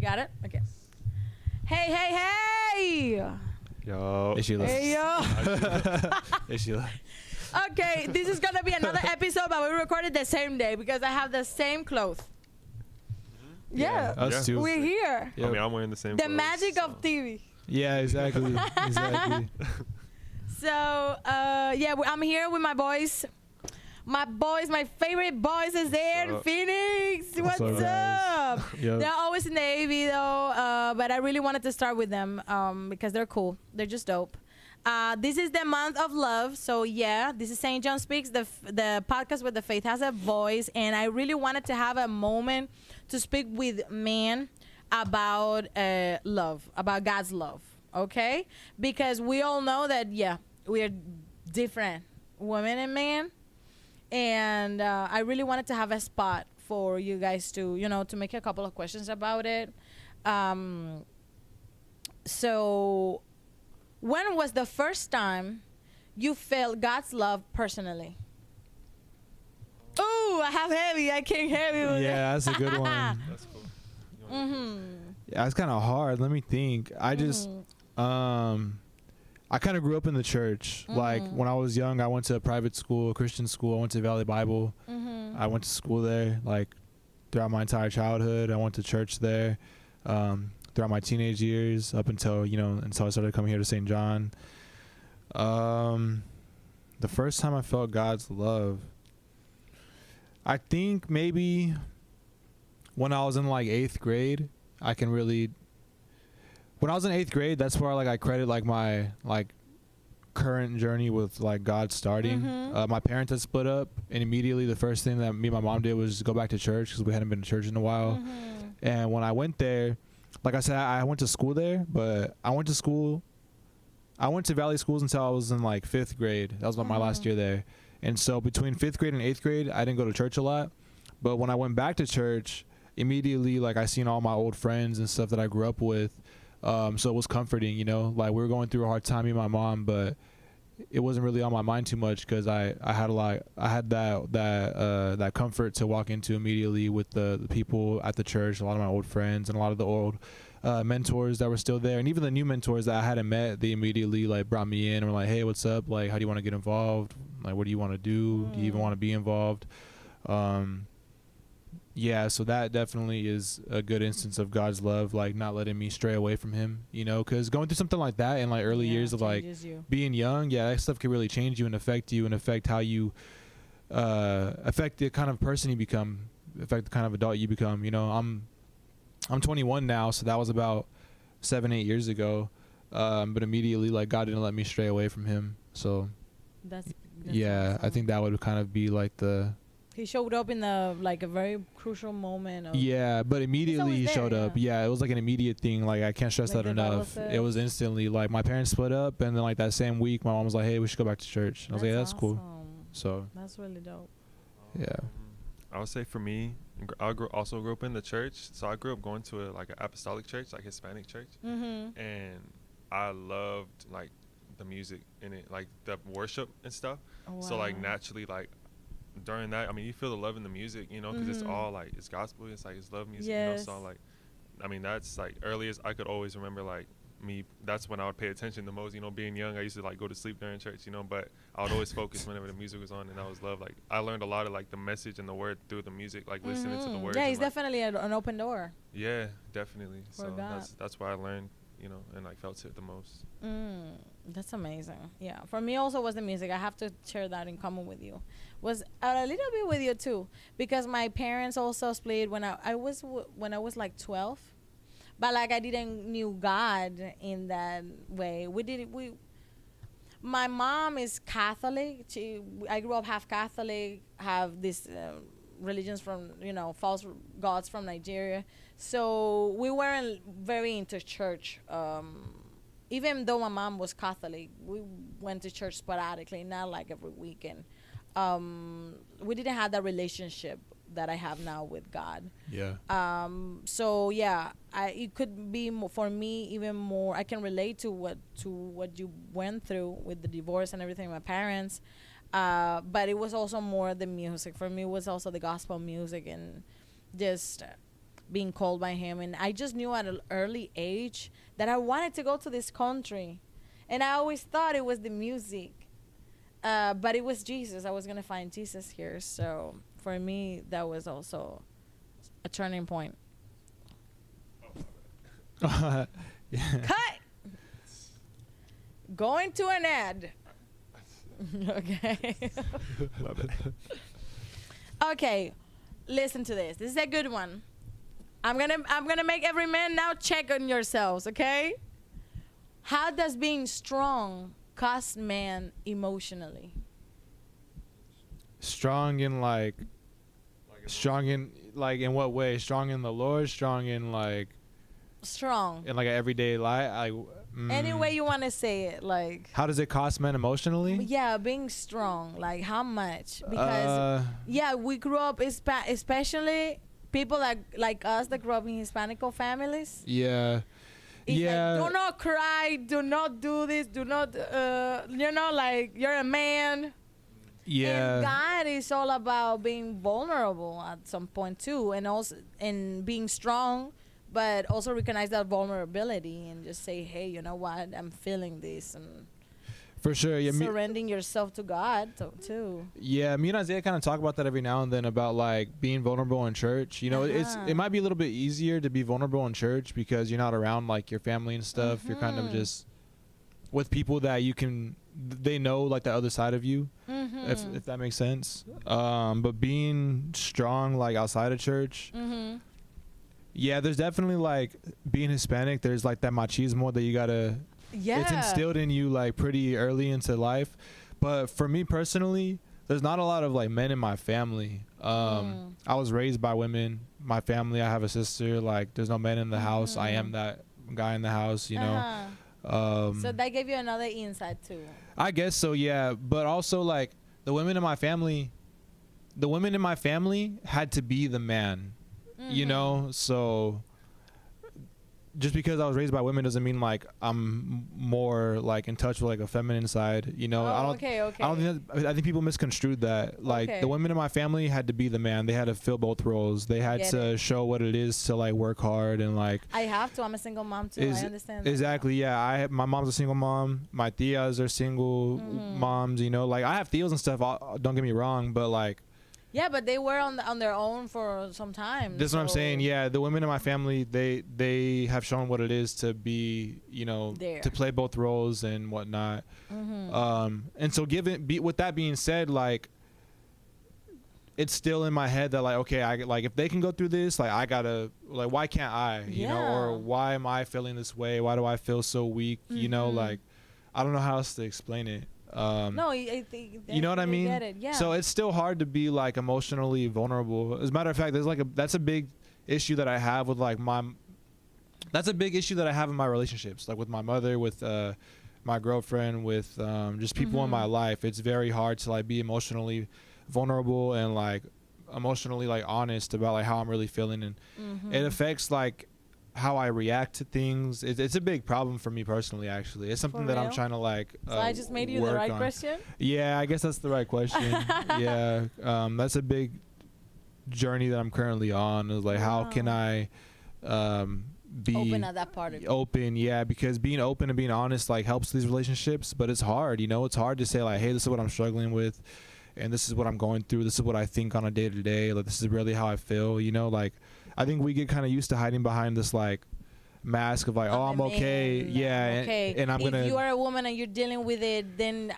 Got it? Okay. Hey, hey, hey! Yo. Hey, Sheila. Hey, yo. Hey, Sheila. Okay, this is gonna be another episode, but we recorded the same day because I have the same clothes. Yeah, Us too. we're here. I mean, I'm wearing the same The clothes, magic so. of TV. Yeah, exactly. Exactly. So, I'm here with my boys. My boys, my favorite boys is there in up? Phoenix. What's up, guys? up? Yep. They're always in the AV though, but I really wanted to start with them because they're cool. They're just dope. This is the month of love, so yeah, this is St. John Speaks, the podcast where the faith has a voice, and I really wanted to have a moment to speak with men about love, about God's love, okay? Because we all know that, yeah, we are different, women and men, and I really wanted to have a spot for you guys to, to make a couple of questions about it. So when was the first time you felt God's love personally? Oh, I have heavy. I can't heavy with Yeah, that's a good one. That's cool. Yeah, it's kind of hard. Let me think. I just, I kind of grew up in the church. Like when I was young, I went to a private school, a Christian school. I went to Valley Bible. I went to school there, like throughout my entire childhood. I went to church there. Throughout my teenage years up until I started coming here to St. John. The first time I felt God's love, I think maybe when I was in like 8th grade. When I was in 8th grade, that's where I credit like my current journey with like God starting. My parents had split up, and immediately the first thing that me and my mom did was go back to church because we hadn't been to church in a while. And when I went there, like I said, I went to school there, but I went to Valley Schools until I was in like 5th grade. That was my last year there. And so between 5th grade and 8th grade, I didn't go to church a lot. But when I went back to church, immediately, like I seen all my old friends and stuff that I grew up with. So it was comforting, like we were going through a hard time, me and my mom, but it wasn't really on my mind too much because I had that comfort to walk into immediately with the people at the church, a lot of my old friends and a lot of the old mentors that were still there, and even the new mentors that I hadn't met, they immediately like brought me in and were like, hey, what's up, like how do you want to get involved, like what do you want to do, do you even want to be involved? Yeah, so that definitely is a good instance of God's love, like not letting me stray away from him, because going through something like that in like early years of like being young, that stuff can really change you and affect how you affect the kind of person you become, affect the kind of adult you become. I'm 21 now, so that was about 7-8 years ago, but immediately like God didn't let me stray away from him. So that's awesome. I think that would kind of be like he showed up in a very crucial moment. But immediately he showed up. Yeah, it was like an immediate thing. Like I can't stress that enough. It was instantly like my parents split up, and then like that same week, my mom was like, "Hey, we should go back to church." And I was like, "Yeah, that's cool." So that's really dope. Yeah. I would say for me, I also grew up in the church. So I grew up going to an apostolic church, like Hispanic church, and I loved like the music in it, like the worship and stuff. Wow. So like naturally, like during that, I mean, you feel the love in the music, because it's all like it's gospel, it's like it's love music, yes. So like, I mean, that's like earliest I could always remember like me. That's when I would pay attention the most. Being young, I used to like go to sleep during church, but I would always focus whenever the music was on, and that was love. Like I learned a lot of like the message and the word through the music, like listening to the words. Yeah, he's and, like, definitely an open door. Yeah, definitely. For so God. that's why I learned, and like felt it the most. That's amazing. Yeah, for me also was the music. I have to share that in common with you. Was a little bit with you too, because my parents also split when I was like 12, but like I didn't knew God in that way. My mom is Catholic. I grew up half Catholic, have these religions from false gods from Nigeria. So we weren't very into church. Even though my mom was Catholic, we went to church sporadically, not like every weekend. We didn't have that relationship that I have now with God. Yeah. So yeah, it could be for me even more. I can relate to what you went through with the divorce and everything with my parents. But it was also more the music. For me, it was also the gospel music and just being called by him, and I just knew at an early age that I wanted to go to this country, and I always thought it was the music, but it was Jesus. I was gonna find Jesus here, so for me that was also a turning point. Yeah. Cut. Going to an ad. Okay. Okay, listen to this. This is a good one. I'm gonna make every man now check on yourselves, okay? How does being strong cost man emotionally? Strong in like in what way? Strong in the Lord, strong in like Strong. in like an everyday life. Any way you want to say it, like. How does it cost men emotionally? Yeah, being strong. Like how much? Because yeah, we grew up especially people like us that grew up in Hispanic families. Yeah. It's yeah. like, do not cry. Do not do this. Do not. Like you're a man. Yeah. And God is all about being vulnerable at some point too, and also and being strong, but also recognize that vulnerability and just say, hey, you know what? I'm feeling this, and for sure. Yeah. surrendering yourself to God too. Yeah, me and Isaiah kind of talk about that every now and then about like being vulnerable in church. You know, it might be a little bit easier to be vulnerable in church because you're not around like your family and stuff. You're kind of just with people that they know like the other side of you, if that makes sense. But being strong like outside of church, yeah, there's definitely like being Hispanic. There's like that machismo that you gotta. Yeah. It's instilled in you like pretty early into life. But for me personally, there's not a lot of like men in my family. I was raised by women. My family, I have a sister. Like there's no men in the house. I am that guy in the house, you know. So that gave you another insight too. I guess so, yeah. But also like the women in my family had to be the man, you know? So just because I was raised by women doesn't mean like I'm more like in touch with like a feminine side, you know. I think people misconstrued that. Like the women in my family had to be the man. They had to fill both roles. They had to show what it is to like work hard and like. I have to. I'm a single mom too. I understand that. Exactly. Yeah. My mom's a single mom. My tias are single moms. You know, like I have tios and stuff. Don't get me wrong, but like. Yeah, but they were on their own for some time. That's what I'm saying. Yeah, the women in my family, they have shown what it is to be, you know, to play both roles and whatnot. And so with that being said, like, it's still in my head that like, okay, I like if they can go through this, like I gotta, like, why can't I? You know, or why am I feeling this way? Why do I feel so weak? You know, like, I don't know how else to explain it. No, I think you know what I mean? Get it. Yeah. So it's still hard to be like emotionally vulnerable. As a matter of fact, that's a big issue that I have with like that's a big issue that I have in my relationships, like with my mother, with my girlfriend, with just people in my life. It's very hard to like be emotionally vulnerable and like emotionally like honest about like how I'm really feeling, and it affects like how I react to things. It's a big problem for me personally, actually. It's something that I'm trying to like so I just made you the right question? Yeah, I guess that's the right question. Yeah. That's a big journey that I'm currently on, is like how can I be open at that part of you. Open, yeah, because being open and being honest like helps these relationships, but it's hard, you know. It's hard to say like, hey, this is what I'm struggling with and this is what I'm going through, this is what I think on a day to day, like this is really how I feel, you know. Like I think we get kind of used to hiding behind this like mask of like, oh, I'm okay, yeah, okay. And I'm gonna. If you are a woman and you're dealing with it, then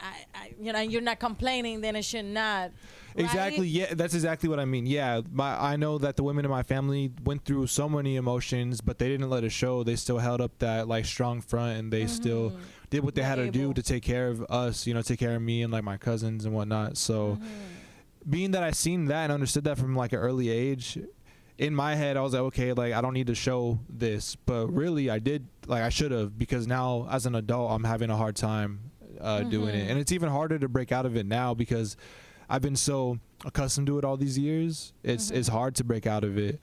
you know, you're not complaining, then it should not. Right? Exactly. Yeah, that's exactly what I mean. Yeah, I know that the women in my family went through so many emotions, but they didn't let it show. They still held up that like strong front, and they still did what they had to do to take care of us. You know, take care of me and like my cousins and whatnot. So, being that I seen that and understood that from like an early age. In my head, I was like, okay, like I don't need to show this, but really I did, like I should have, because now as an adult, I'm having a hard time doing it. And it's even harder to break out of it now because I've been so accustomed to it all these years. It's hard to break out of it.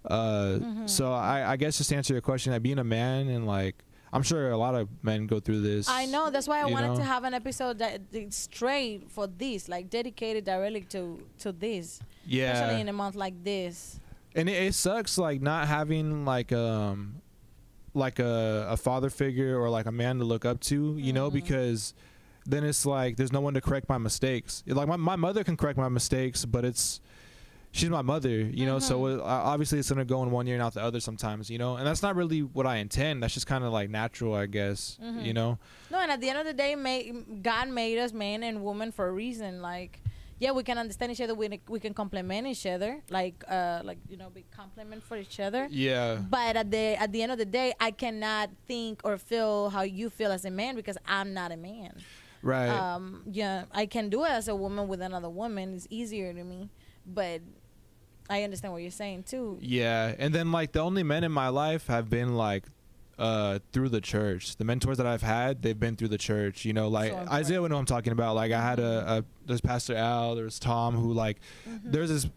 So I guess just to answer your question, that being a man and like, I'm sure a lot of men go through this. I know. That's why I wanted to have an episode that straight for this, like dedicated directly to this. Yeah. Especially in a month like this. And it sucks like not having like a father figure or like a man to look up to, you know, because then it's like there's no one to correct my mistakes. Like my mother can correct my mistakes, but she's my mother, you know, so obviously it's gonna go in one ear and out the other sometimes, you know, and that's not really what I intend. That's just kind of like natural, I guess, you know. No, and at the end of the day, God made us man and woman for a reason. Like, yeah, we can understand each other. We can complement each other, like you know, be compliment for each other. Yeah. But at the end of the day, I cannot think or feel how you feel as a man because I'm not a man. Right. Yeah, I can do it as a woman with another woman. It's easier to me, but I understand what you're saying too. Yeah, and then like the only men in my life have been like through the church. The mentors that I've had, they've been through the church, you know, like Isaiah would know what I'm talking about. Like I had there's Pastor Al, there's Tom, who like there's this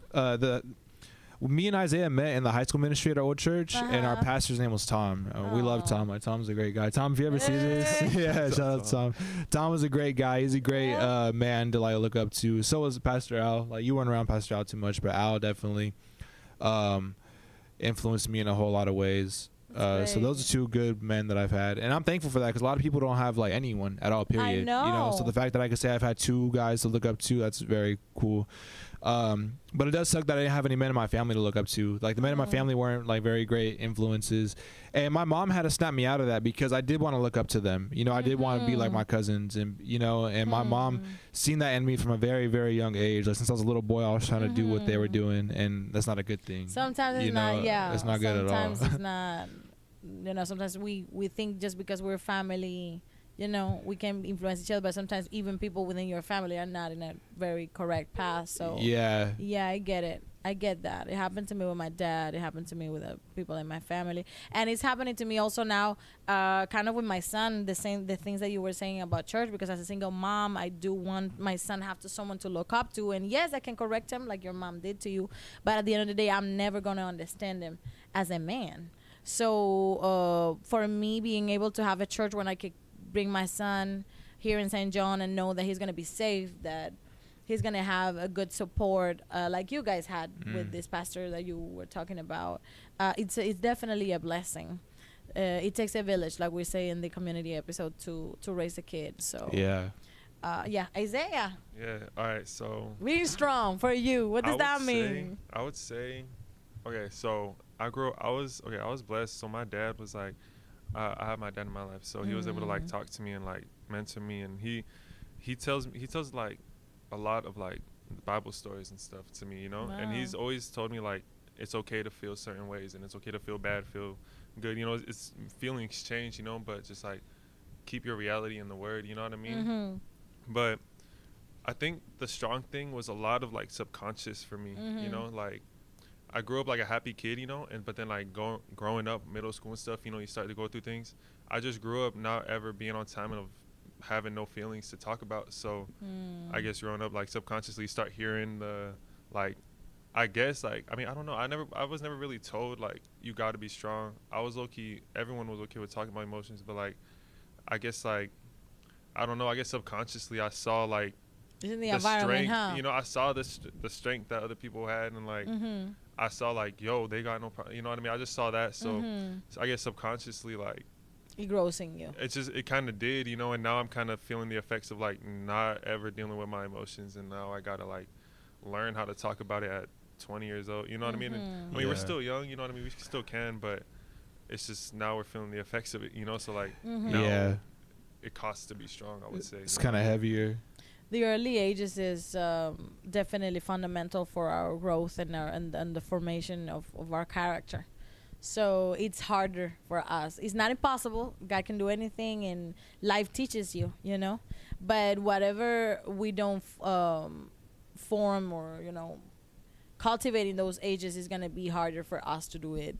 me and Isaiah met in the high school ministry at our old church, and our pastor's name was Tom. We love Tom. Like, Tom's a great guy. Tom, if you ever see this, yeah, shout out to Tom. Tom was a great guy. He's a great man to like look up to. So was Pastor Al. Like you weren't around Pastor Al too much, but Al definitely influenced me in a whole lot of ways. So those are two good men that I've had, and I'm thankful for that because a lot of people don't have like anyone at all. Period. I know. You know, so the fact that I could say I've had two guys to look up to, that's very cool. But it does suck that I didn't have any men in my family to look up to. Like the men in my family weren't like very great influences, and my mom had to snap me out of that because I did want to look up to them. You know, I did want to be like my cousins, and you know, and my mom seen that in me from a very, very young age. Like since I was a little boy, I was trying to do what they were doing, and that's not a good thing. Sometimes it's not. Yeah, it's not good at all. Sometimes it's not. You know, sometimes we think just because we're family, you know, we can influence each other, but sometimes even people within your family are not in a very correct path. So yeah, I get it. I get that. It happened to me with my dad. It happened to me with people in my family, and it's happening to me also now, kind of with my son. The things that you were saying about church, because as a single mom, I do want my son have someone to look up to, and yes, I can correct him like your mom did to you, but at the end of the day, I'm never gonna understand him as a man. So for me, being able to have a church when I could bring my son here in St. John and know that he's going to be safe, that he's going to have a good support like you guys had with this pastor that you were talking about, it's definitely a blessing. It takes a village, like we say in the community episode, to raise a kid. So yeah, Isaiah. Yeah. All right. So being strong for you. What does that mean? I would say, okay. So I was blessed. So my dad was like, I have my dad in my life, so he was able to like talk to me and like mentor me, and he tells like a lot of like Bible stories and stuff to me, you know. Wow. And he's always told me like it's okay to feel certain ways, and it's okay to feel bad, feel good, you know. It's feelings change, you know, but just like keep your reality in the Word, you know what I mean? But I think the strong thing was a lot of like subconscious for me, you know, like. I grew up like a happy kid, you know, but then like growing up, middle school and stuff, you know, you start to go through things. I just grew up not ever being on time and of having no feelings to talk about. So I guess growing up, like subconsciously start hearing the, like, I guess like, I mean, I don't know. I was never really told like, you got to be strong. I was low-key, everyone was okay with talking about emotions, but like, I guess like, I don't know. I guess subconsciously I saw like, in the environment, strength, you know, I saw the strength that other people had, and like I saw like, yo, they got no problem, you know what I mean? I just saw that, so I guess subconsciously like it grows in you. It kind of did, you know, and now I'm kind of feeling the effects of like not ever dealing with my emotions, and now I gotta like learn how to talk about it at 20 years old, you know what I mean? And, I mean, we're still young, you know what I mean? We still can, but it's just now we're feeling the effects of it, you know. So like now it costs to be strong, I would say. It's kind of heavier. The early ages is definitely fundamental for our growth and the formation of our character. So it's harder for us. It's not impossible. God can do anything, and life teaches you, you know. But whatever we don't form or, you know, cultivating those ages is going to be harder for us to do it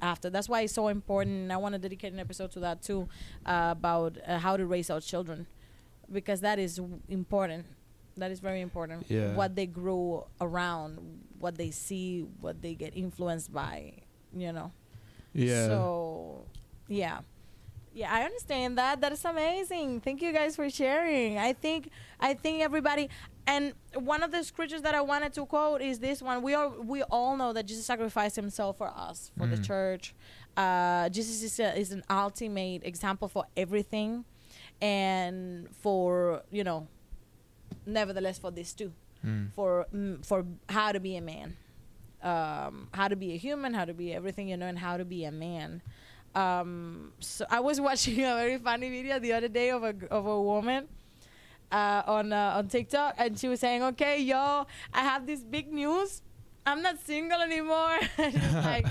after. That's why it's so important. And I want to dedicate an episode to that too, about how to raise our children. Because that is important. That is very important. Yeah. What they grow around, what they see, what they get influenced by, you know. Yeah. So, yeah. Yeah, I understand that. That is amazing. Thank you guys for sharing. I think everybody, And one of the scriptures that I wanted to quote is this one. We all know that Jesus sacrificed himself for us, for the church. Jesus is an ultimate example for everything, and for, nevertheless for this too, for how to be a man, how to be a human, how to be everything, and how to be a man. So I was watching a very funny video the other day of a woman on TikTok, and she was saying, "Okay, yo, I have this big news. I'm not single anymore." She's like,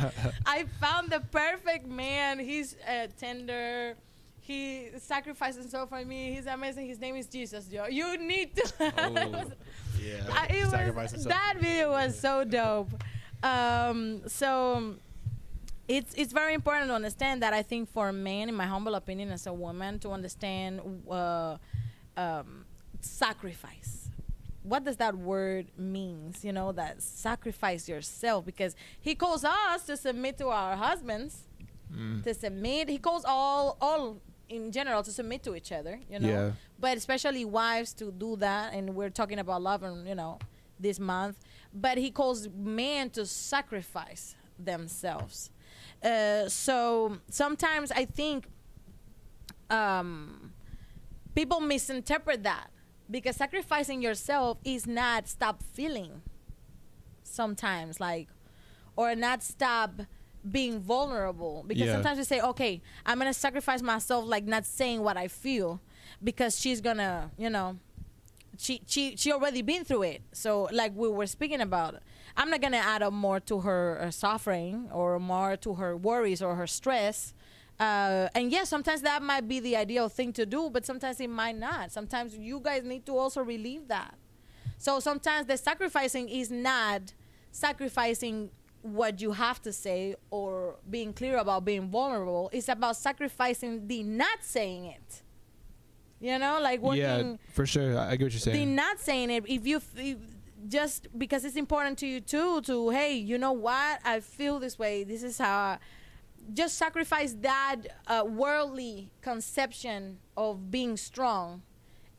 "I found the perfect man. He's tender. He sacrificed himself for me. He's amazing. His name is Jesus, yo. You need to." That video was so dope. So it's very important to understand that. I think for a man, in my humble opinion, as a woman, to understand sacrifice. What does that word means? That sacrifice yourself, because he calls us to submit to our husbands, to submit. He calls all in general to submit to each other, Yeah. but especially wives to do that. And we're talking about love and, this month, but he calls men to sacrifice themselves. So sometimes I think people misinterpret that, because sacrificing yourself is not stop feeling sometimes, or not stop being vulnerable, because sometimes we say, okay, I'm gonna sacrifice myself, not saying what I feel, because she's gonna, she already been through it. So like we were speaking about, I'm not gonna add up more to her suffering, or more to her worries or her stress. And yes, sometimes that might be the ideal thing to do, but sometimes it might not. Sometimes you guys need to also relieve that. So sometimes the sacrificing is not sacrificing what you have to say or being clear about being vulnerable. It's about sacrificing the not saying it. Working. Yeah, for sure. I get what you're saying. The not saying it. If just because it's important to you too, to, hey, you know what? I feel this way. This is how. Just sacrifice that worldly conception of being strong,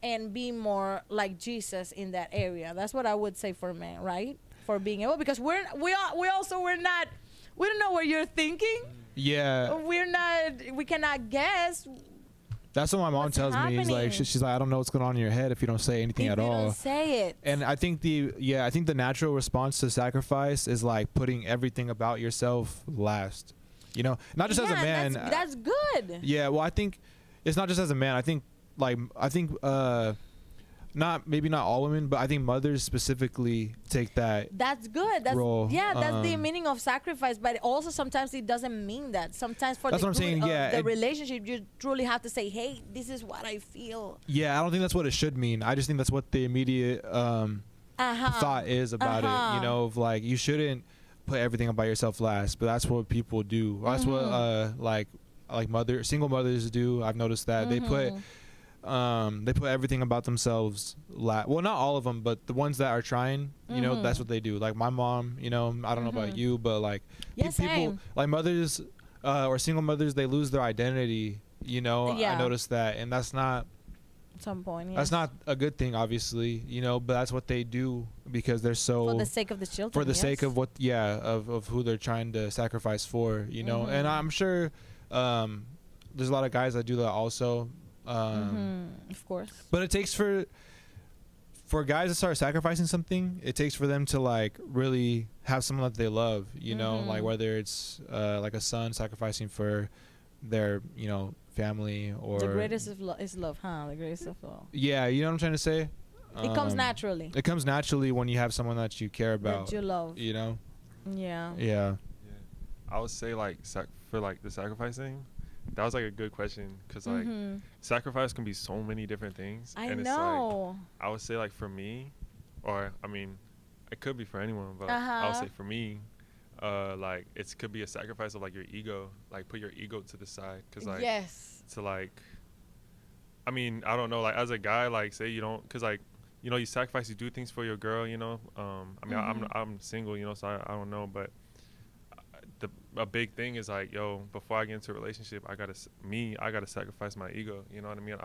and be more like Jesus in that area. That's what I would say for men, right? For being able, because we don't know what you're thinking. Yeah. We cannot guess. That's what my mom tells me. Is like she's like, I don't know what's going on in your head if you don't say anything at all. Don't say it. And I think the natural response to sacrifice is like putting everything about yourself last. Not just as a man. That's good. Yeah, well, I think it's not just as a man. I think not all women, but I think mothers specifically take that. That's good. Role. Yeah, that's the meaning of sacrifice. But also sometimes it doesn't mean that. Sometimes for that's the what I'm saying. Yeah, the relationship, you truly have to say, hey, this is what I feel. Yeah, I don't think that's what it should mean. I just think that's what the immediate thought is about it. Of like, you shouldn't put everything about yourself last, but that's what people do. That's what like single mothers do. I've noticed that they put everything about themselves last. Well, not all of them, but the ones that are trying, that's what they do. Like my mom, I don't know about you, but like people same. like mothers or single mothers, they lose their identity. I noticed that, and that's not. At some point, yes. That's not a good thing, obviously, but that's what they do because they're so for the sake of the children. For the sake of of who they're trying to sacrifice for, And I'm sure there's a lot of guys that do that also. Of course. But it takes for guys to start sacrificing something. It takes for them to like really have someone that they love, like whether it's like a son sacrificing for their family, or the greatest is love, huh? The greatest of love. Yeah, you know what I'm trying to say. It comes naturally. It comes naturally when you have someone that you care about, that you love. Yeah. I would say for the sacrificing, that was like a good question, because like sacrifice can be so many different things. I and know. It's like, I would say like for me, or I mean, it could be for anyone, but I would say for me, like it could be a sacrifice of like your ego, like put your ego to the side, because like to like, I mean, I don't know, like as a guy, like say you don't, because like you sacrifice, you do things for your girl, I mean I'm single, so I don't know, but a big thing is like, before I get into a relationship, I gotta sacrifice my ego, you know what I mean?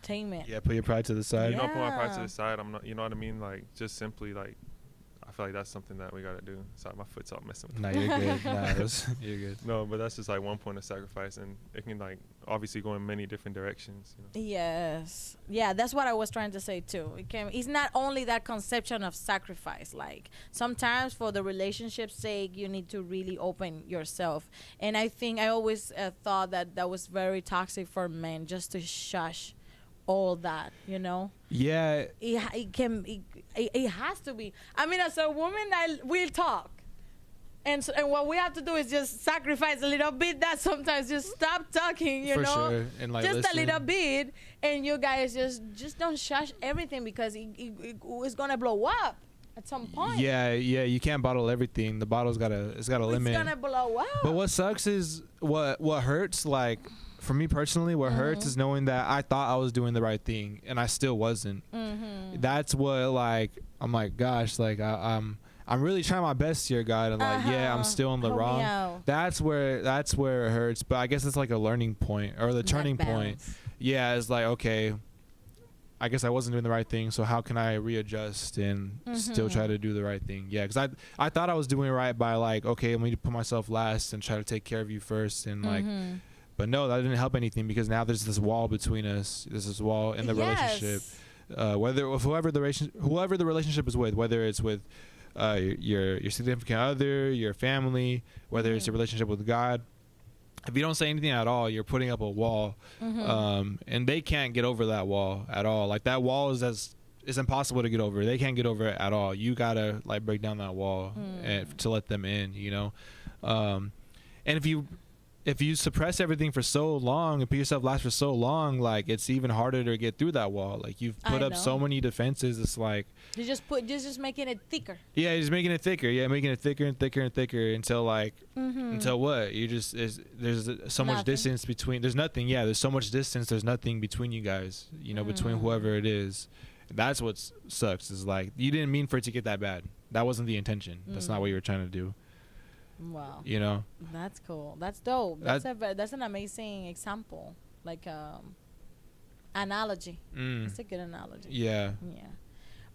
entertainment. Yeah, put your pride to the side. You know, put my pride to Yeah. the side. I'm not, you know what I mean? Like, just simply, like, I feel like that's something that we gotta do. Sorry, my foot's all messing. Nah, you're good. You're good. No, but that's just like one point of sacrifice, and it can like obviously go in many different directions. You know? Yes. Yeah, that's what I was trying to say too. It's not only that conception of sacrifice. Like sometimes for the relationship's sake, you need to really open yourself. And I think I always thought that that was very toxic for men, just to shush all that, you know. Yeah. It has to be. I mean, as a woman, we'll talk. And what we have to do is just sacrifice a little bit. That sometimes just stop talking, you For know, sure. And like just listen. a little bit, and you guys just don't shush everything, because it's gonna blow up at some point. Yeah, you can't bottle everything. The bottle's got a limit. It's gonna blow up. But what sucks is what hurts. Like for me personally, what hurts is knowing that I thought I was doing the right thing and I still wasn't. That's what, like, I'm like, gosh, like I'm really trying my best here, God, and like, yeah, I'm still in the Help me wrong. out. That's where it hurts. But I guess it's like a learning point or the turning point. Balance. Yeah, it's like, okay, I guess I wasn't doing the right thing, so how can I readjust and still try to do the right thing? Yeah, because I thought I was doing right by like, okay, let me put myself last and try to take care of you first, and like, but no, that didn't help anything, because now there's this wall between us. There's this wall in the relationship. Whoever the relationship is with, whether it's with your significant other, your family, whether it's a relationship with God. If you don't say anything at all, you're putting up a wall, and they can't get over that wall at all. Like that wall is impossible to get over. They can't get over it at all. You gotta like break down that wall to let them in, you know. And if you suppress everything for so long and put yourself last for so long, like it's even harder to get through that wall. Like you've put up so many defenses. It's like you just making it thicker. Yeah, just making it thicker. Yeah, making it thicker and thicker and thicker until like until what? You just there's so much distance between. There's nothing. Yeah, there's so much distance. There's nothing between you guys. You know, between whoever it is. That's what sucks. Is like you didn't mean for it to get that bad. That wasn't the intention. That's not what you were trying to do. Wow. You know. That's cool. That's dope. That's an amazing example. Like analogy. It's a good analogy. Yeah. Yeah.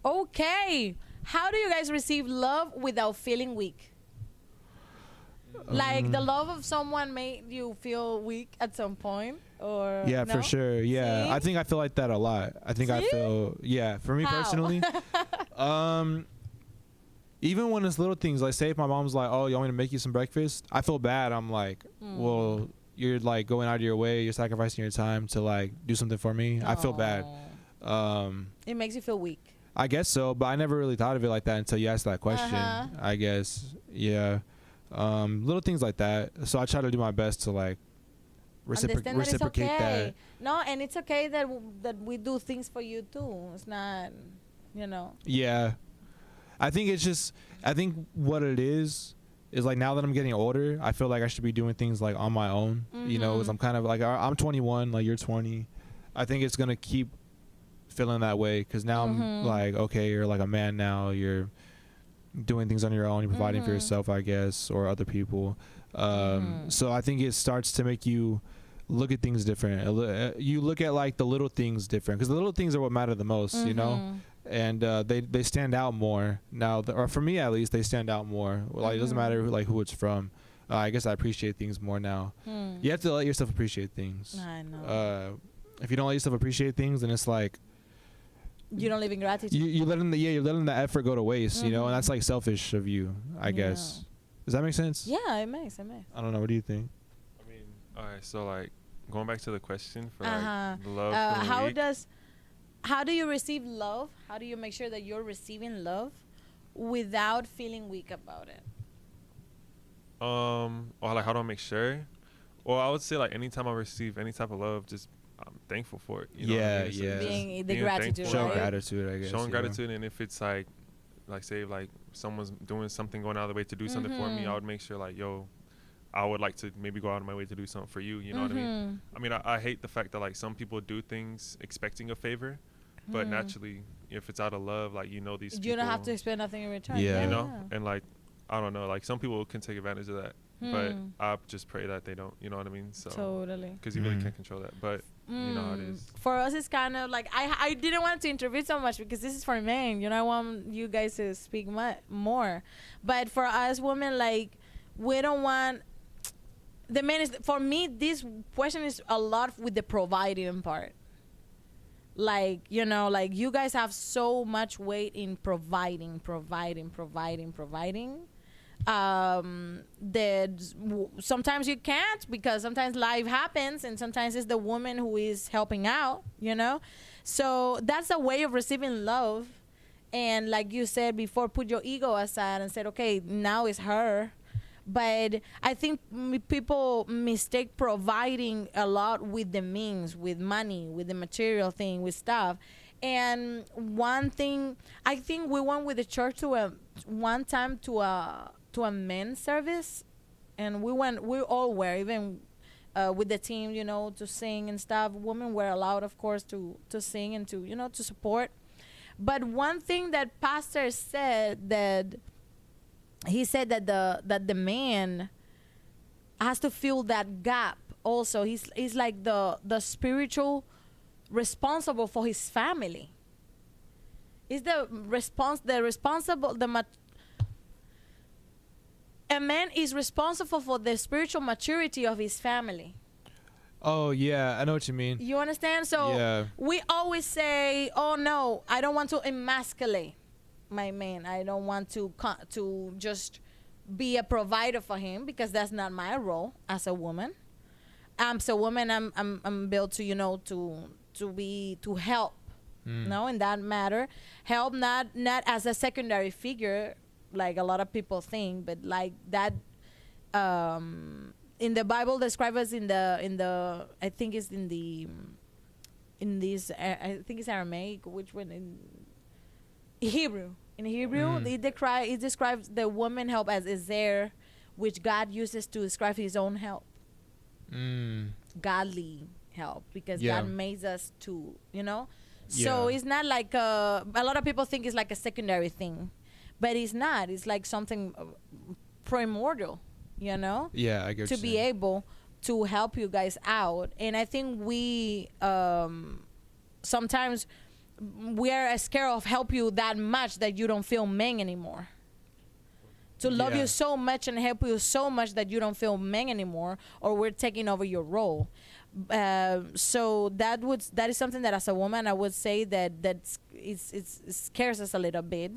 Okay. How do you guys receive love without feeling weak? Like the love of someone made you feel weak at some point, or yeah, no? for sure. Yeah, See? I think I feel like that a lot. I think I feel for me How? personally. Even when it's little things, like say if my mom's like, "Oh, you want me to make you some breakfast?" I feel bad. I'm like, "Well, you're like going out of your way. You're sacrificing your time to like do something for me." I feel bad. It makes you feel weak. I guess so, but I never really thought of it like that until you asked that question. I guess, yeah. Little things like that. So I try to do my best to like reciprocate that. No, and it's okay that we do things for you too. It's not, you know. Yeah. I think what it is like now that I'm getting older, I feel like I should be doing things like on my own, you know, because I'm kind of like, I'm 21, like you're 20. I think it's going to keep feeling that way because now I'm like, okay, you're like a man now. You're doing things on your own. You're providing for yourself, I guess, or other people. So I think it starts to make you look at things different. You look at like the little things different because the little things are what matter the most, you know? And they stand out more now, or for me at least, they stand out more. Like it doesn't matter who it's from. I guess I appreciate things more now. You have to let yourself appreciate things. I know. If you don't let yourself appreciate things, then it's like you don't live in gratitude. You're letting the effort go to waste, you know, and that's like selfish of you, I guess. Does that make sense? Yeah, it makes. I don't know. What do you think? I mean, all right. So like going back to the question for like the love. How do you receive love? How do you make sure that you're receiving love without feeling weak about it? Or like how do I make sure? Well, I would say like anytime I receive any type of love, just I'm thankful for it. You know what I mean? Yeah. Being the gratitude, right? Show gratitude, I guess. Showing gratitude, and if it's like say like someone's doing something, going out of the way to do something for me, I would make sure like, yo, I would like to maybe go out of my way to do something for you. You know what I mean? I mean, I hate the fact that like some people do things expecting a favor, but naturally, if it's out of love, like you know these people, you don't have to expect nothing in return. Yeah. You know, and like I don't know, like some people can take advantage of that. but I just pray that they don't. You know what I mean? So Totally. because you really can't control that, but you know how it is. For us, it's kind of like I didn't want to interview so much because this is for men. You know, I want you guys to speak more. But for us women, like, we don't want the men. Is for me, this question is a lot with the providing part. Like, you know, like you guys have so much weight in providing. That sometimes you can't because sometimes life happens and sometimes it's the woman who is helping out, you know. So that's a way of receiving love. And like you said before, put your ego aside and said, okay, now it's her. But I think people mistake providing a lot with the means, with money, with the material thing, with stuff. And one thing, I think we went with the church one time to a men's service, and we all were, even with the team, you know, to sing and stuff. Women were allowed, of course, to sing and to, you know, to support. But one thing that pastor said, that he said that the man has to fill that gap also. He's like the spiritual responsible for his family. Is a man is responsible for the spiritual maturity of his family. Oh yeah, I know what you mean. You understand? So we always say, oh no, I don't want to emasculate my man. I don't want to just be a provider for him, because that's not my role as a woman. As a woman, I'm built to, you know, to help, no, in that matter. Help not as a secondary figure like a lot of people think, but like that in the Bible describe us in the I think it's in I think it's Aramaic, which one, in Hebrew. In Hebrew, it describes the woman help as Ezer, which God uses to describe his own help. Godly help, because God made us to, you know. So it's not like a lot of people think it's like a secondary thing, but it's not. It's like something primordial, you know. Yeah, I get to be able to help you guys out. And I think we sometimes we are scared of help you that much that you don't feel men anymore. To love you so much and help you so much that you don't feel men anymore, or we're taking over your role. So that is something that as a woman I would say that it scares us a little bit.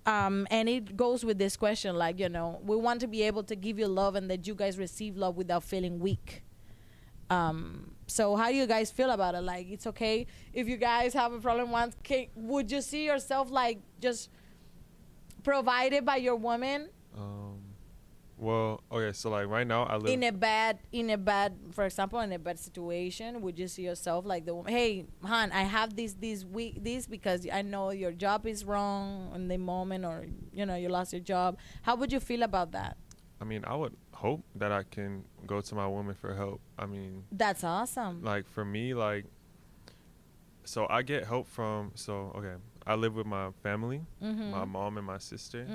And it goes with this question, like, you know, we want to be able to give you love and that you guys receive love without feeling weak. So how do you guys feel about it? Like, it's okay if you guys have a problem once. Would you see yourself like just provided by your woman? Well, okay, so like right now I live in a bad, for example, in a bad situation. Would you see yourself like the woman? Hey, hon, I have this because I know your job is wrong in the moment, or you know you lost your job. How would you feel about that? I mean, I would hope that I can go to my woman for help. I mean, that's awesome. Like for me, like, so I get help from, okay, I live with my family, my mom and my sister.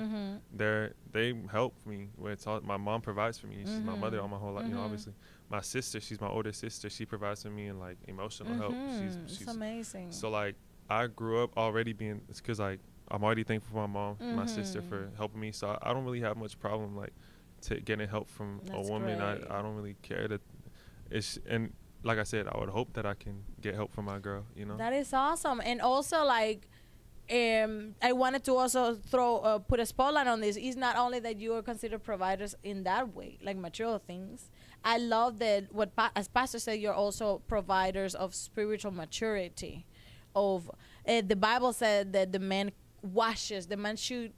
They help me with all, my mom provides for me. She's my mother all my whole life, you know, obviously. My sister, she's my older sister. She provides for me in like emotional help. She's amazing. So like I grew up already being, it's because like I'm already thankful for my mom, my sister for helping me. So I don't really have much problem like getting help from a woman. I don't really care that and like I said, I would hope that I can get help from my girl, you know. That is awesome. And also like I wanted to also put a spotlight on this. It's not only that you are considered providers in that way, like material things. I love that as Pastor said, you're also providers of spiritual maturity. Of the Bible said that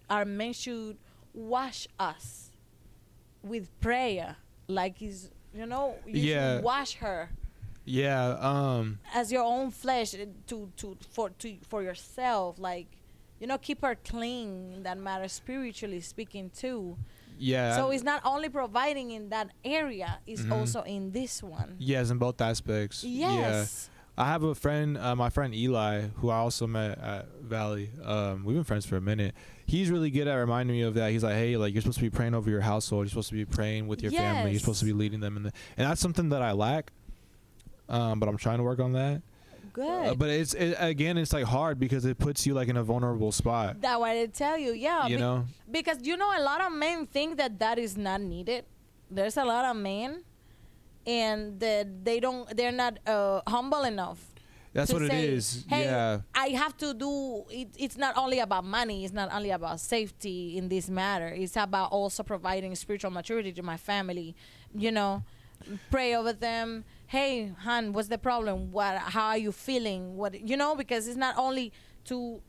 our men should wash us with prayer, like you should wash her. Yeah. As your own flesh for yourself, like, you know, keep her clean. That matters spiritually speaking too. Yeah. So it's not only providing in that area; it's also in this one. Yes, in both aspects. Yes. I have a friend, my friend Eli, who I also met at Valley. We've been friends for a minute. He's really good at reminding me of that. He's like, hey, like, you're supposed to be praying over your household. You're supposed to be praying with your family. You're supposed to be leading them and that's something that I lack. But I'm trying to work on that. Good. But again, it's like hard because it puts you like in a vulnerable spot. That what I tell you, yeah. You know, because a lot of men think that is not needed. There's a lot of men, and that they're not humble enough. That's what say, it is. Hey, yeah. I have to do it. It's not only about money. It's not only about safety in this matter. It's about also providing spiritual maturity to my family. Pray over them. Hey, hon, what's the problem? How are you feeling? Because it's not only to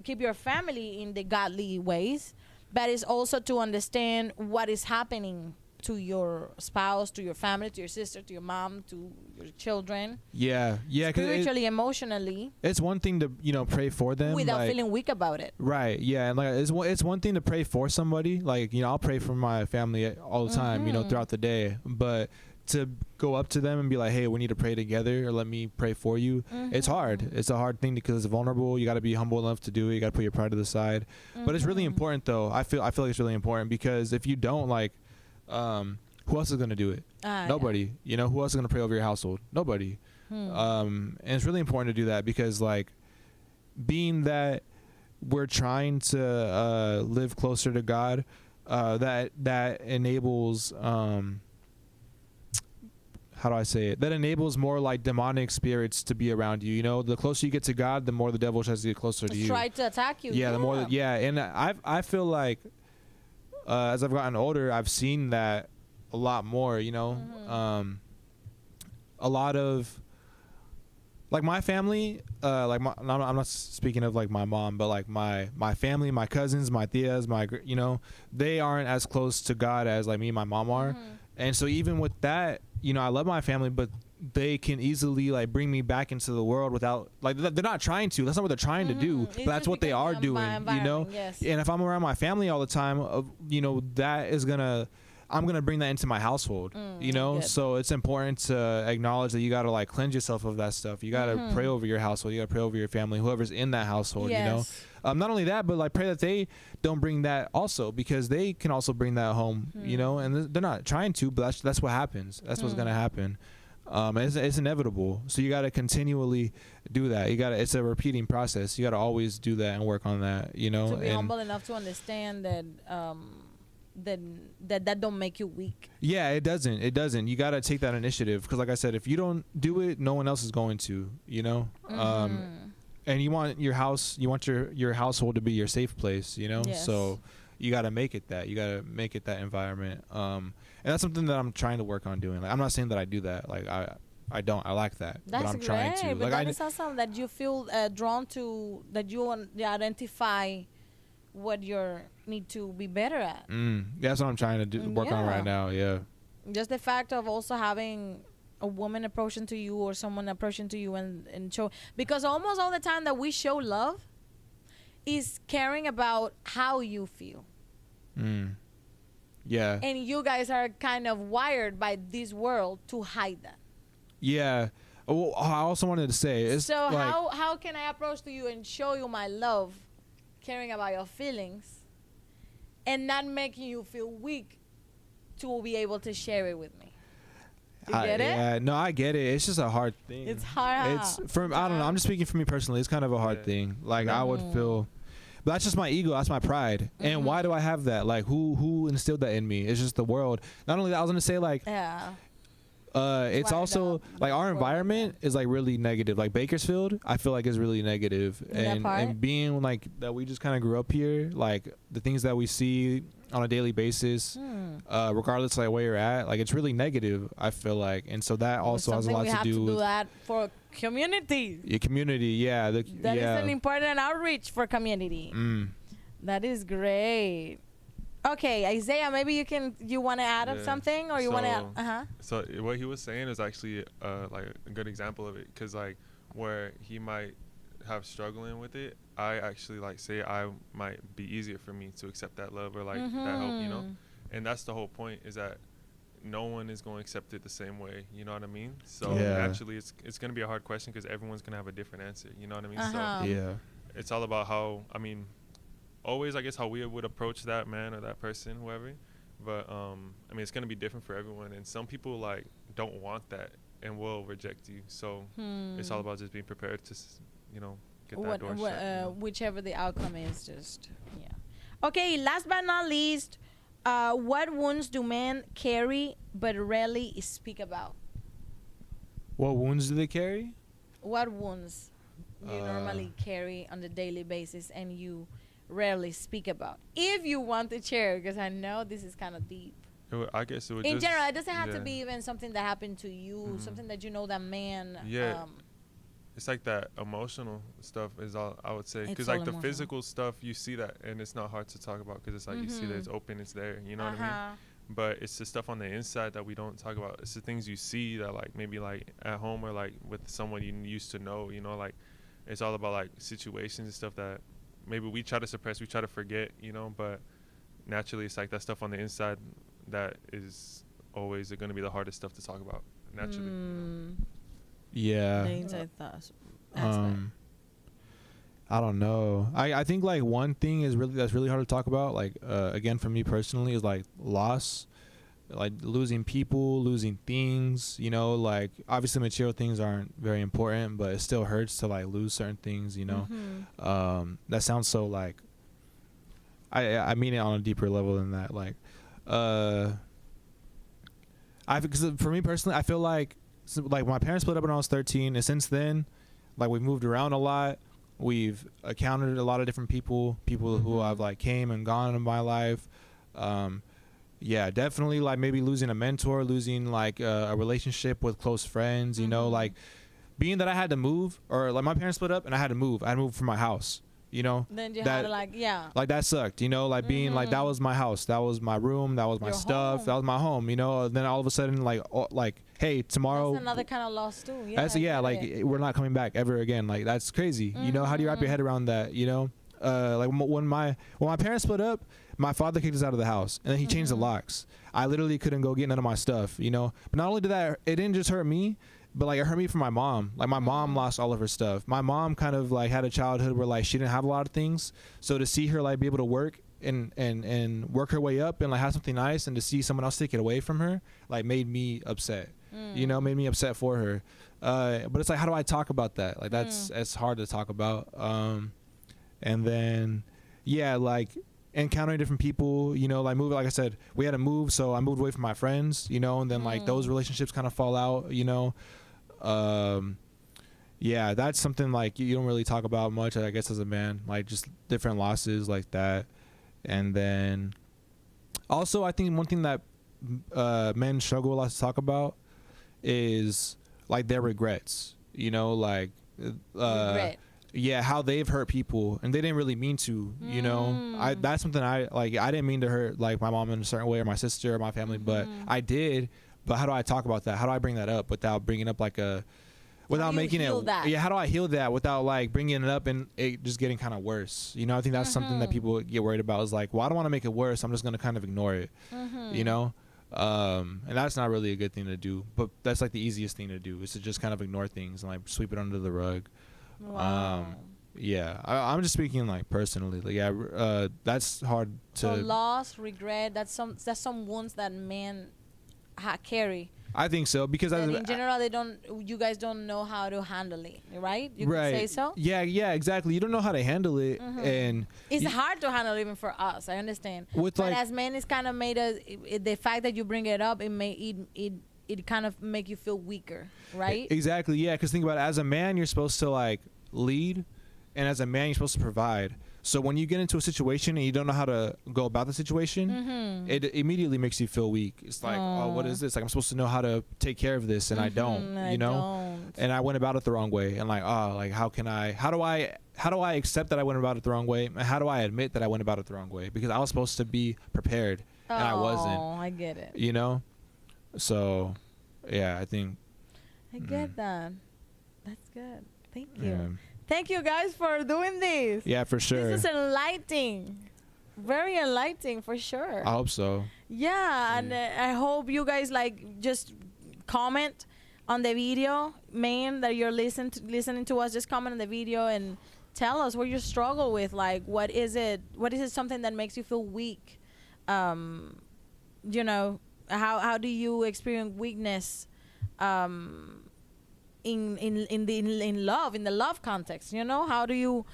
keep your family in the godly ways, but it's also to understand what is happening to your spouse, to your family, to your sister, to your mom, to your children. Yeah. Spiritually, emotionally. It's one thing to pray for them without feeling weak about it. Right. Yeah. And like it's one thing to pray for somebody. Like I'll pray for my family all the time. Throughout the day. But to go up to them and be like, hey, we need to pray together, or let me pray for you. It's hard. It's a hard thing because it's vulnerable. You got to be humble enough to do it. You got to put your pride to the side. But it's really important, though. I feel like it's really important because if you don't, like, who else is going to do it? Nobody. Yeah. Who else is going to pray over your household? Nobody. And it's really important to do that because, like, being that we're trying to live closer to God, that enables how do I say it? That enables more like demonic spirits to be around you. The closer you get to God, the more the devil tries to get closer to you. Try to attack you. Yeah, the more. And I feel like as I've gotten older, I've seen that a lot more. A lot of like my family, I'm not speaking of like my mom, but like my family, my cousins, my tias, they aren't as close to God as like me and my mom are. And so even with that, I love my family, but they can easily like bring me back into the world without like they're not trying to. That's not what they're trying to do. But that's what they are doing. Yes. And if I'm around my family all the time, that is I'm gonna bring that into my household. Good. So it's important to acknowledge that you gotta like cleanse yourself of that stuff. You gotta pray over your household. You gotta pray over your family, whoever's in that household. Yes. Not only that, but like pray that they don't bring that also, because they can also bring that home. And they're not trying to, but that's what happens. That's what's gonna happen. It's inevitable. So you gotta continually do that. It's a repeating process. You gotta always do that and work on that. To be humble enough to understand that. That don't make you weak. Yeah, it doesn't. You got to take that initiative because, like I said, if you don't do it, no one else is going to. And you want your household to be your safe place. Yes. So you got to make it that. You got to make it that environment. And that's something that I'm trying to work on doing. Like, I'm not saying that I do that. Like I don't. I lack that. That's but I'm great, trying to. But that is awesome that you feel drawn to, that you identify what you need to be better at. That's what I'm trying to work on right now. Yeah. Just the fact of also having a woman approaching to you or someone approaching to you and show, because almost all the time that we show love is caring about how you feel. Yeah. And you guys are kind of wired by this world to hide that. Yeah. Well, I also wanted to say, it's so like, how can I approach to you and show you my love, caring about your feelings, and not making you feel weak to be able to share it with me? You get it? Yeah, no, I get it. It's just a hard thing. It's hard. I don't know. I'm just speaking for me personally. It's kind of a hard thing. Like I would feel, but that's just my ego. That's my pride. And why do I have that? Like who instilled that in me? It's just the world. Not only that, I was gonna say like, it's also like our environment is like really negative. Like Bakersfield, I feel like is really negative. And being like that, we just kind of grew up here. Like the things that we see on a daily basis, regardless of like where you're at, like it's really negative, I feel like. And so that also has a lot to do with. We have to do that for community. Your community, yeah. That is an important outreach for community. That is great. Okay, Isaiah, maybe you want to add up something, or you want to So what he was saying is actually like a good example of it, because like where he might have struggling with it, I actually like say I might be easier for me to accept that love or like that help, and that's the whole point, is that no one is going to accept it the same way. You know what I mean? So Yeah. naturally, it's going to be a hard question because everyone's going to have a different answer. You know what I mean? Uh-huh. So Yeah. it's all about how, I mean, always, I guess, how we would approach that man or that person, whoever. But, I mean, it's going to be different for everyone. And some people, like, don't want that and will reject you. So it's all about just being prepared to, you know, get that door shut. You know? Whichever the outcome is, just, yeah. Okay, last but not least, what wounds do men carry but rarely speak about? What wounds do they carry? What wounds you normally carry on the daily basis and you rarely speak about? If you want to share, because I know this is kind of deep. I guess it would In just, general, it doesn't have to yeah. be even something that happened to you, something that you know that man. Yeah. It's like that emotional stuff is all I would say. It's Because all like the emotional. physical stuff, you see that and it's not hard to talk about because it's like you see that it's open, it's there. You know what I mean? But it's the stuff on the inside that we don't talk about. It's the things you see that like maybe like at home or like with someone you used to know, you know, like it's all about like situations and stuff that maybe we try to suppress, we try to forget, you know, but naturally it's like that stuff on the inside that is always going to be the hardest stuff to talk about naturally. You know? Yeah. The inside thoughts. I don't know. I think like one thing is that's really hard to talk about. Like again, for me personally, is like loss, like losing people, losing things. You know, like obviously material things aren't very important, but it still hurts to like lose certain things. You know, that sounds so like. I mean it on a deeper level than that. Like, because for me personally, I feel like my parents split up when I was 13, and since then, like we've moved around a lot. We've encountered a lot of different people who I've like came and gone in my life. Yeah, definitely like maybe losing a mentor, losing like a relationship with close friends, you know, like being that I had to move or like my parents split up and I had to move from my house, you know. Then you had to like, like that sucked, you know, like being like that was my house, that was my room, that was my Your stuff, home. that was my home, you know. And then all of a sudden like hey, tomorrow that's another kind of loss too. We're not coming back ever again. Like that's crazy. You know, how do you wrap your head around that? You know, like when my parents split up, my father kicked us out of the house and then he changed the locks. I literally couldn't go get none of my stuff. You know, but not only did that, it didn't just hurt me, but like it hurt me for my mom. Like my mom lost all of her stuff. My mom kind of like had a childhood where like she didn't have a lot of things. So to see her like be able to work and work her way up and like have something nice, and to see someone else take it away from her, like made me upset. You know, made me upset for her. But it's like, how do I talk about that? Like it's hard to talk about. And then, yeah, like encountering different people, you know, like moving, like I said, we had to move. So I moved away from my friends, you know, and then like those relationships kind of fall out, you know. Yeah, that's something like you don't really talk about much, I guess, as a man, like just different losses like that. And then also I think one thing that men struggle a lot to talk about is like their regrets, you know, like Regret. yeah, how they've hurt people and they didn't really mean to, you know. That's something I didn't mean to hurt like my mom in a certain way or my sister or my family, but I did. But how do I talk about that? How do I bring that up without bringing up like without making it how do I heal that without like bringing it up and it just getting kind of worse, you know? I think that's something that people get worried about, is like, well, I don't want to make it worse, I'm just going to kind of ignore it, you know. And that's not really a good thing to do, but that's like the easiest thing to do, is to just kind of ignore things and like sweep it under the rug. Wow. Yeah, I'm just speaking like personally, like yeah, that's hard to. So loss, regret, that's some wounds that men carry. I think so, because in general you guys don't know how to handle it, right? You right. could say so. Yeah, exactly. You don't know how to handle it, and it's hard to handle even for us. I understand. But like, as men, it's kind of made us. The fact that you bring it up, it kind of make you feel weaker, right? Exactly. Yeah, because think about it. As a man, you're supposed to like lead, and as a man, you're supposed to provide. So when you get into a situation and you don't know how to go about the situation, it immediately makes you feel weak. It's like, oh, what is this? Like, I'm supposed to know how to take care of this, and I don't, you know? And I went about it the wrong way. And like, oh, like, how do I accept that I went about it the wrong way? And how do I admit that I went about it the wrong way? Because I was supposed to be prepared, and I wasn't. Oh, I get it. You know? So, yeah, I think. I get that. That's good. Thank you. Yeah. Thank you guys for doing this. Yeah, for sure. This is enlightening. Very enlightening for sure. I hope so. Yeah, and I hope you guys like just comment on the video, man, that you're listening to us. Just comment on the video and tell us what you struggle with. Like, what is it? What is it? Something that makes you feel weak? You know, how do you experience weakness? In love, in the love context, you know, how do you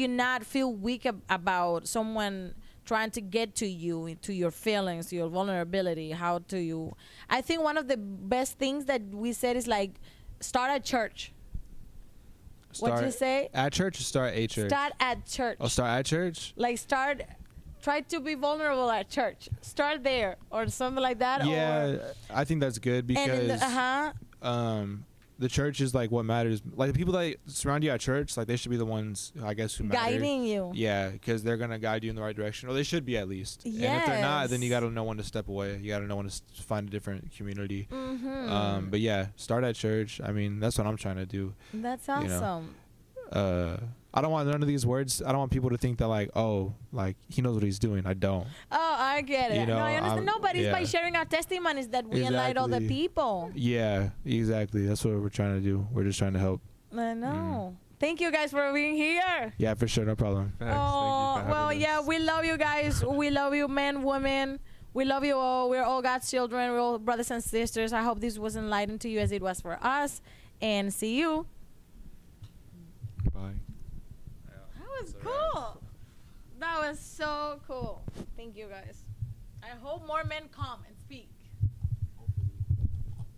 not feel weak about someone trying to get to you, to your feelings, to your vulnerability? How do you? I think one of the best things that we said is like start at church. What you say? At church or start a church? Start at church. Oh, start at church? Like try to be vulnerable at church. Start there or something like that. Yeah, or, I think that's good because the church is like what matters. Like the people that surround you at church, like they should be the ones, I guess, who matter. Guiding you. Yeah, because they're gonna guide you in the right direction, or they should be at least. Yes. And if they're not, then you gotta know when to step away. You gotta know when to find a different community. Mm-hmm. But yeah, start at church. I mean, that's what I'm trying to do. That's awesome. You know? I don't want none of these words. I don't want people to think that like, oh, like he knows what he's doing. I don't. Oh, I get it. You know, no, I understand. No, but it's by yeah. sharing our testimonies that we enlighten other people. Yeah, exactly. That's what we're trying to do. We're just trying to help. I know. Thank you guys for being here. Yeah, for sure. No problem. Thanks. Oh, Thank you for well, having yeah, us. we love you guys. We love you, men, women. We love you all. We're all God's children. We're all brothers and sisters. I hope this was enlightening to you as it was for us. And see you. Bye. That was cool. That was so cool. Thank you guys. I hope more men come and speak.